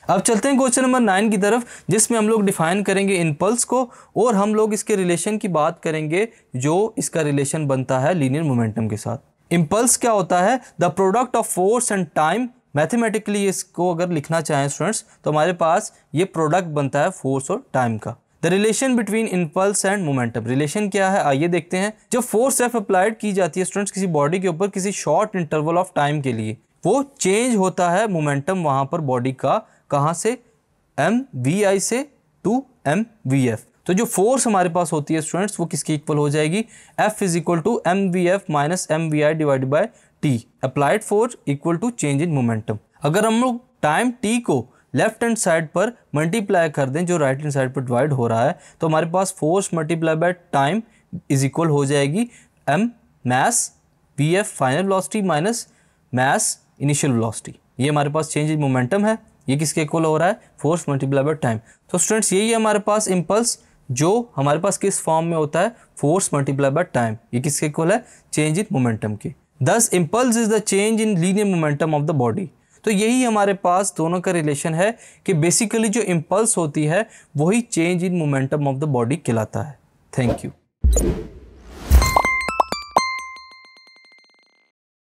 अब चलते हैं क्वेश्चन नंबर 9 की तरफ, जिसमें हम लोग डिफाइन करेंगे इम्पल्स को और हम लोग इसके रिलेशन की बात करेंगे जो इसका रिलेशन बनता है लीनियर मोमेंटम के साथ। इम्पल्स क्या होता है? The product of force and time. Mathematically इसको अगर लिखना चाहें स्टूडेंट्स तो हमारे पास ये प्रोडक्ट बनता है फोर्स और टाइम का। The relation between impulse and momentum. Relation क्या है आइए देखते हैं। जब फोर्स एफ अप्लाइड की जाती है स्टूडेंट्स किसी बॉडी के ऊपर किसी शॉर्ट इंटरवल ऑफ टाइम के लिए, वो चेंज होता है मोमेंटम वहां पर बॉडी का, कहाँ से? mvi से टू mvf। तो जो फोर्स हमारे पास होती है स्टूडेंट्स वो किसकी इक्वल हो जाएगी? F is equal to mvf minus mvi divide by t। Applied force equal to change in momentum. अगर हम लोग टाइम t को लेफ्ट हैंड साइड पर मल्टीप्लाई कर दें जो राइट हैंड साइड पर डिवाइड हो रहा है, तो हमारे पास force multiply by time is equal हो जाएगी m mass vf final velocity minus mass initial velocity. ये हमारे पास चेंज इन मोमेंटम है, ये किसके इक्वल हो रहा है? Force multiply by time. तो स्टूडेंट्स यही है हमारे पास इम्पल्स, जो हमारे पास किस फॉर्म में होता है? Force multiply by time. ये किसके इक्वल है? चेंज इन मोमेंटम के। दस impulse is the change in linear momentum of the body. तो यही हमारे पास दोनों का रिलेशन है कि बेसिकली जो इम्पल्स होती है वही change in momentum of the body कहलाता है। Thank you.